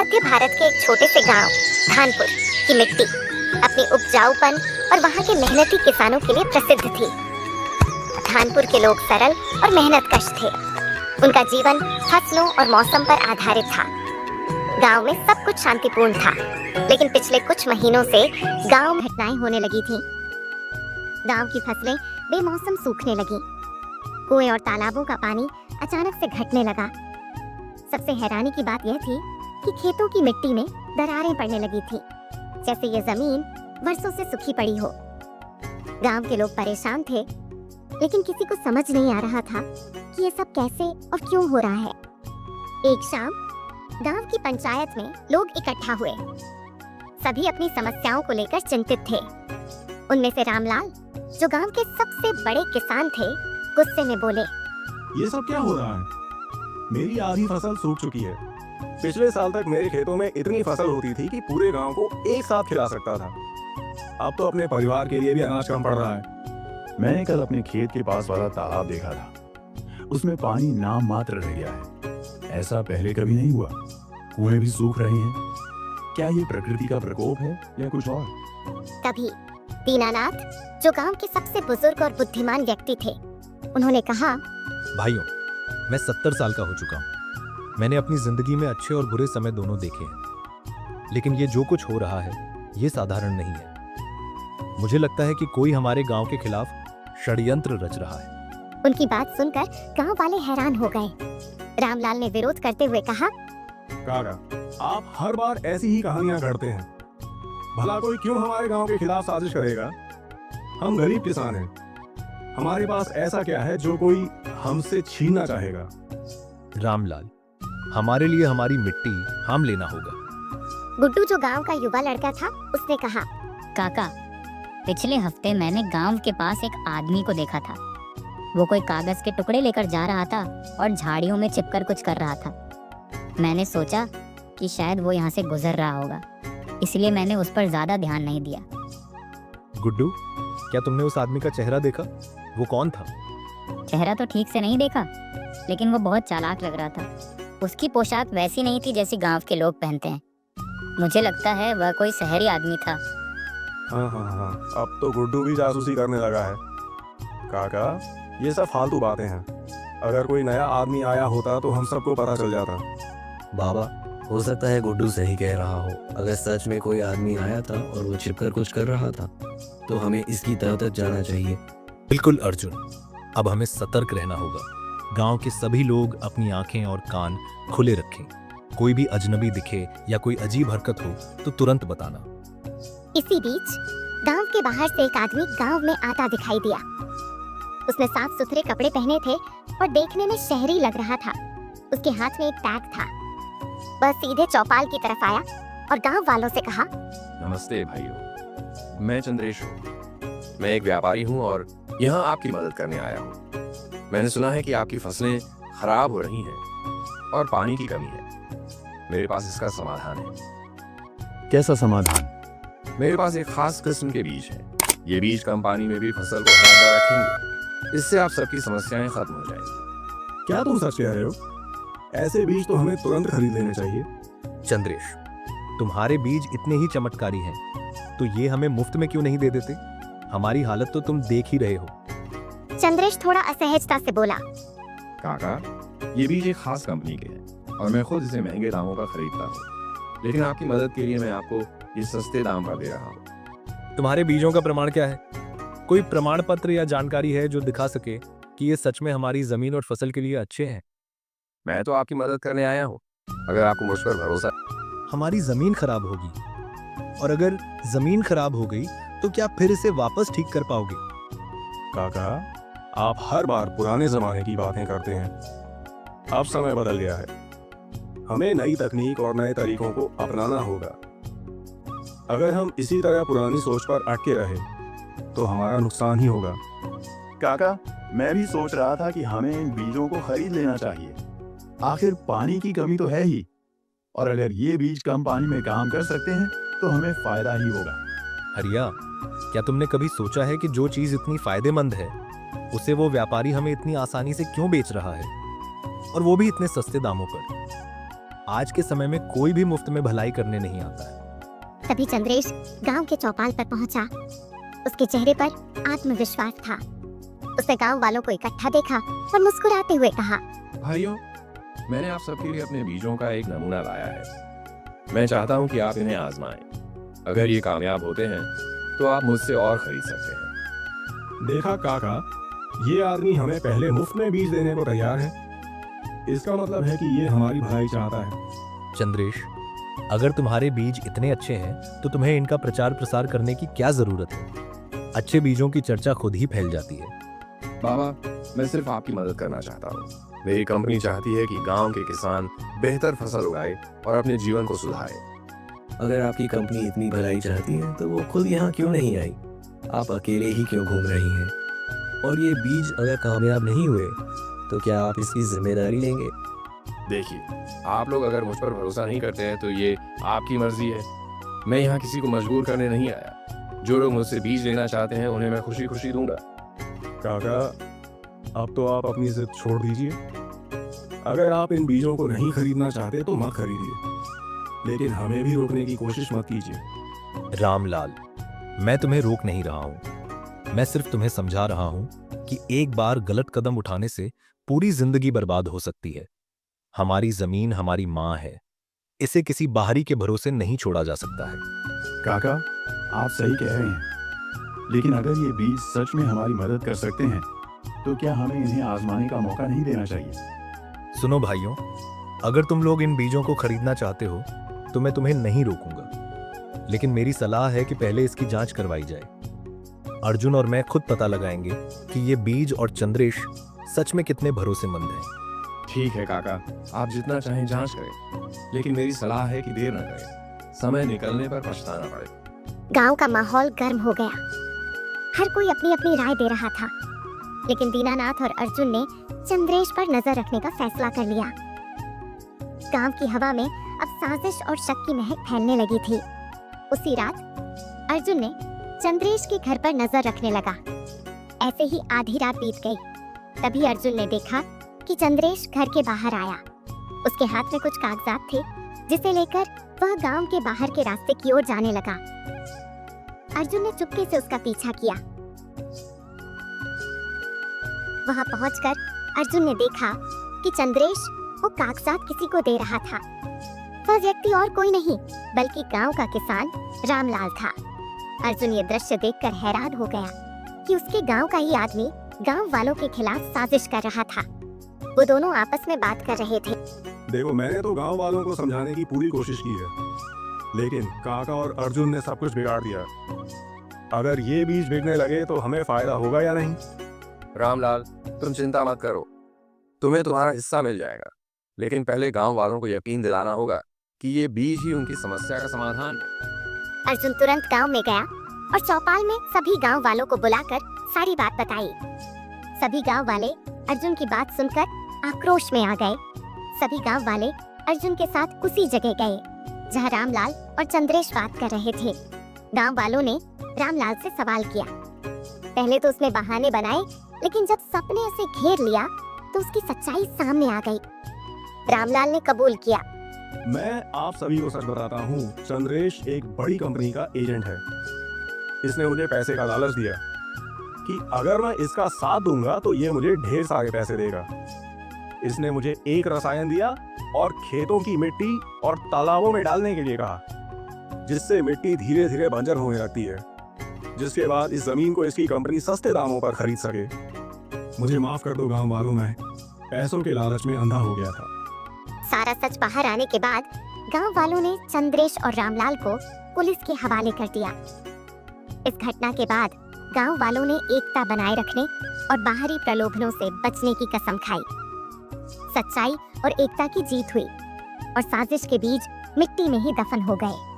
मध्य भारत के एक छोटे से गांव धानपुर की मिट्टी अपने उपजाऊपन और वहां के मेहनती किसानों के लिए प्रसिद्ध थी। धानपुर के लोग सरल और मेहनतकश थे। उनका जीवन फसलों और मौसम पर आधारित था। गांव में सब कुछ शांतिपूर्ण था, लेकिन पिछले कुछ महीनों से गांव में घटनाएं होने लगी थीं। गांव की फसलें बेमौसम सूखने लगी। कुएं और तालाबों का पानी अचानक से घटने लगा। सबसे हैरानी की बात यह थी कि खेतों की मिट्टी में दरारें पड़ने लगी थी, जैसे ये जमीन वर्षों से सूखी पड़ी हो। गांव के लोग परेशान थे, लेकिन किसी को समझ नहीं आ रहा था कि ये सब कैसे और क्यों हो रहा है। एक शाम गांव की पंचायत में लोग इकट्ठा हुए। सभी अपनी समस्याओं को लेकर चिंतित थे। उनमें से रामलाल, जो गांव के सबसे बड़े किसान थे, गुस्से में बोले, ये सब क्या हो रहा है? मेरी आधी फसल सूख चुकी है। पिछले साल तक मेरे खेतों में इतनी फसल होती थी कि पूरे गांव को एक साथ खिला सकता था। अब तो अपने परिवार के लिए भी अनाज कम पड़ रहा है। मैंने कल अपने खेत के पास वाला तालाब देखा था। उसमें पानी नाम मात्र रह गया है। ऐसा पहले कभी नहीं हुआ। कुएं भी सूख रहे हैं। क्या ये प्रकृति का प्रकोप है या कुछ और? तभी दीनानाथ, जो गांव के सबसे बुजुर्ग और बुद्धिमान व्यक्ति थे, उन्होंने कहा, भाइयों, मैं 70 साल का हो चुका हूँ। मैंने अपनी जिंदगी में अच्छे और बुरे समय दोनों देखे हैं, लेकिन ये जो कुछ हो रहा है ये साधारण नहीं है। मुझे लगता है कि कोई हमारे गांव के खिलाफ षड्यंत्र रच रहा है। उनकी बात सुनकर गांव वाले हैरान हो गए। रामलाल ने विरोध करते हुए कहा, काका, आप हर बार ऐसी ही कहानियां गढ़ते हैं। भला कोई क्यों हमारे गांव के खिलाफ साजिश करेगा? हम गरीब किसान हैं। हमारे पास ऐसा क्या है जो कोई हमसे छीनना चाहेगा? रामलाल, हमारे लिए हमारी मिट्टी हम लेना होगा। गुड्डू, जो गांव का युवा लड़का था, उसने कहा, काका, पिछले हफ्ते मैंने गांव के पास एक आदमी को देखा था। वो कोई कागज के टुकड़े लेकर जा रहा था और झाड़ियों में छिपकर कुछ कर रहा था। मैंने सोचा कि शायद वो यहाँ से गुजर रहा होगा, इसलिए मैंने उस पर ज्यादा ध्यान नहीं दिया। गुड्डू, क्या तुमने उस आदमी का चेहरा देखा? वो कौन था? चेहरा तो ठीक से नहीं देखा, लेकिन वो बहुत चालाक लग रहा था। उसकी पोशाक वैसी नहीं थी जैसी गांव के लोग पहनते हैं। मुझे लगता है वह कोई शहरी आदमी था। हाँ, अब तो गुड्डू भी जासूसी करने लगा है। काका, ये सब फालतू बातें हैं। अगर कोई नया आदमी आया होता तो हम सबको पता चल जाता। बाबा, हो सकता है गुड्डू सही कह रहा हो। अगर सच में कोई आदमी आया था और वो छिपकर कुछ कर रहा था, तो हमें इसकी तह तक जाना चाहिए। बिल्कुल अर्जुन, अब हमें सतर्क रहना होगा। गांव के सभी लोग अपनी आंखें और कान खुले रखें। कोई भी अजनबी दिखे या कोई अजीब हरकत हो तो तुरंत बताना। इसी बीच गांव के बाहर से एक आदमी गांव में आता दिखाई दिया। उसने साफ सुथरे कपड़े पहने थे और देखने में शहरी लग रहा था। उसके हाथ में एक टैग था। वह सीधे चौपाल की तरफ आया और गांव वालों से कहा, नमस्ते भाइयों, मैं चंद्रेश हूँ। मैं एक व्यापारी हूँ और यहाँ आपकी मदद करने आया हूँ। मैंने सुना है कि आपकी फसलें खराब हो रही हैं और पानी की कमी है। मेरे पास इसका समाधान है। कैसा समाधान? मेरे पास एक खास किस्म के बीज हैं। ये बीज कम पानी में भी फसल को हरा रखेंगे। इससे आप सबकी समस्याएं खत्म हो जाएंगी। क्या तुम सच कह रहे हो? ऐसे बीज तो हमें तुरंत खरीद लेने चाहिए। चंद्रेश, तुम्हारे बीज इतने ही चमत्कारी हैं, तो ये हमें मुफ्त में क्यों नहीं दे देते? हमारी हालत तो तुम देख ही रहे हो। चंद्रेश थोड़ा असहजता से बोला, काका, ये बीज एक खास कंपनी के हैं और मैं खुद इसे महंगे दामों पर खरीदता हूँ। लेकिन आपकी मदद के लिए मैं आपको ये सस्ते दाम पर दे रहा हूँ। तुम्हारे बीजों का प्रमाण क्या है? कोई प्रमाण पत्र या जानकारी है जो दिखा सके कि ये सच में हमारी जमीन और फसल के लिए अच्छे हैं? मैं तो आपकी मदद करने आया हूँ। अगर आपको मुझ पर भरोसा। हमारी जमीन खराब होगी, और अगर जमीन खराब हो गई तो क्या फिर इसे वापस ठीक कर पाओगे? काका, आप हर बार पुराने जमाने की बातें करते हैं। अब समय बदल गया है। हमें नई तकनीक और नए तरीकों को अपनाना होगा। अगर हम इसी तरह पुरानी सोच पर अटके रहे तो हमारा नुकसान ही होगा। काका, मैं भी सोच रहा था कि हमें इन बीजों को खरीद लेना चाहिए। आखिर पानी की कमी तो है ही, और अगर ये बीज कम पानी में काम कर सकते हैं तो हमें फायदा ही होगा। हरिया, क्या तुमने कभी सोचा है कि जो चीज इतनी फायदेमंद है उसे वो व्यापारी हमें इतनी आसानी से क्यों बेच रहा है, और वो भी इतने सस्ते दामों पर? आज के समय में कोई भी मुफ्त में भलाई करने नहीं आता है। तभी चंद्रेश गांव के चौपाल पर पहुंचा। उसके चेहरे पर आत्मविश्वास था। उसने गांव वालों को इकट्ठा देखा और मुस्कुराते हुए कहा, भाइयों, मैंने आप सबके लिए अपने बीजों का एक नमूना लाया है। मैं चाहता हूं कि आप इन्हें आजमाएं। अगर ये कामयाब होते हैं तो आप मुझसे और खरीद सकते हैं। देखा काका, ये आदमी हमें पहले मुफ्त में बीज देने को तैयार है। इसका मतलब है कि ये हमारी भलाई चाहता है। चंद्रेश, अगर तुम्हारे बीज इतने अच्छे हैं तो तुम्हें इनका प्रचार प्रसार करने की क्या जरूरत है? अच्छे बीजों की चर्चा खुद ही फैल जाती है। बाबा, मैं सिर्फ आपकी मदद करना चाहता हूँ। मेरी कंपनी चाहती है कि गांव के किसान बेहतर फसल उगाए और अपने जीवन को सुधारे। अगर आपकी कंपनी इतनी भलाई चाहती है तो वो खुद यहाँ क्यों नहीं आई? आप अकेले ही क्यों घूम रही हैं? और ये बीज अगर कामयाब नहीं हुए तो क्या आप इसकी जिम्मेदारी लेंगे? देखिए, आप लोग अगर मुझ पर भरोसा नहीं करते हैं तो ये आपकी मर्जी है। मैं यहाँ किसी को मजबूर करने नहीं आया। जो लोग मुझसे बीज लेना चाहते हैं उन्हें मैं खुशी खुशी दूंगा। काका, अब तो आप अपनी जिद छोड़ दीजिए। अगर आप इन बीजों को नहीं खरीदना चाहते तो मत खरीदिए, लेकिन हमें भी रोकने की कोशिश मत कीजिए। रामलाल, मैं तुम्हें रोक नहीं रहा हूं। मैं सिर्फ तुम्हें समझा रहा हूं कि एक बार गलत कदम उठाने से पूरी जिंदगी बर्बाद हो सकती है। हमारी जमीन हमारी मां है। इसे किसी बाहरी के भरोसे नहीं छोड़ा जा सकता है। काका, आप सही कह रहे हैं, लेकिन अगर ये बीज सच में हमारी मदद कर सकते हैं तो क्या हमें इन्हें आजमाने का मौका नहीं देना चाहिए? सुनो भाइयों, अगर तुम लोग इन बीजों को खरीदना चाहते हो तो मैं तुम्हें नहीं रोकूंगा, लेकिन मेरी सलाह है कि पहले इसकी जांच करवाई जाए। अर्जुन और मैं खुद पता लगाएंगे कि ये बीज और चंद्रेश सच में कितने भरोसेमंद हैं। ठीक है काका, आप जितना चाहें जांच करें, लेकिन मेरी सलाह है कि देर न करें। समय निकलने पर पछताना पड़े। गांव का माहौल गर्म हो गया। हर कोई अपनी अपनी राय दे रहा था, लेकिन दीनानाथ और अर्जुन ने चंद्रेश पर नजर रखने का फैसला कर लिया। गांव की हवा में अब साजिश और शक की महक फैलने लगी थी। उसी रात अर्जुन ने चंद्रेश के घर पर नजर रखने लगा। ऐसे ही आधी रात बीत गई। तभी अर्जुन ने देखा कि चंद्रेश घर के बाहर आया। उसके हाथ में कुछ कागजात थे, जिसे लेकर वह गांव के बाहर के रास्ते की ओर जाने लगा। अर्जुन ने चुपके से उसका पीछा किया। वहां पहुंचकर अर्जुन ने देखा कि चंद्रेश वो कागजात किसी को दे रहा था। वह व्यक्ति और कोई नहीं बल्कि गांव का किसान रामलाल था। अर्जुन ये दृश्य देखकर हैरान हो गया कि उसके गांव का ही आदमी गांव वालों के खिलाफ साजिश कर रहा था। वो दोनों आपस में बात कर रहे थे। देखो, मैंने तो गांव वालों को समझाने की पूरी कोशिश की है, लेकिन काका और अर्जुन ने सब कुछ बिगाड़ दिया। अगर ये बीज बिकने लगे तो हमें फायदा होगा या नहीं? रामलाल, तुम चिंता मत करो, तुम्हें तुम्हारा हिस्सा मिल जाएगा। लेकिन पहले गांव वालों को यकीन दिलाना होगा कि ये बीज ही उनकी समस्या का समाधान है। अर्जुन तुरंत गांव में गया और चौपाल में सभी गांव वालों को बुलाकर सारी बात बताई। सभी गांव वाले अर्जुन की बात सुनकर आक्रोश में आ गए। सभी गांव वाले अर्जुन के साथ उसी जगह गए जहां रामलाल और चंद्रेश बात कर रहे थे। गांव वालों ने रामलाल से सवाल किया। पहले तो उसने बहाने बनाए, लेकिन जब सबने उसे घेर लिया तो उसकी सच्चाई सामने आ गई। रामलाल ने कबूल किया। मैं आप सभी को सच बताता हूँ, चंद्रेश एक बड़ी कंपनी का एजेंट है। इसने मुझे पैसे का लालच दिया कि अगर मैं इसका साथ दूंगा तो ये मुझे ढेर सारे पैसे देगा। इसने मुझे एक रसायन दिया और खेतों की मिट्टी और तालाबों में डालने के लिए कहा, जिससे मिट्टी धीरे धीरे बंजर होने लगती है, जिसके बाद इस जमीन को इसकी कंपनी सस्ते दामों पर खरीद सके। मुझे माफ कर दो गांव वालों, मैं पैसों के लालच में अंधा हो गया था। सारा सच बाहर आने के बाद गांव वालों ने चंद्रेश और रामलाल को पुलिस के हवाले कर दिया। इस घटना के बाद गांव वालों ने एकता बनाए रखने और बाहरी प्रलोभनों से बचने की कसम खाई। सच्चाई और एकता की जीत हुई और साजिश के बीज मिट्टी में ही दफन हो गए।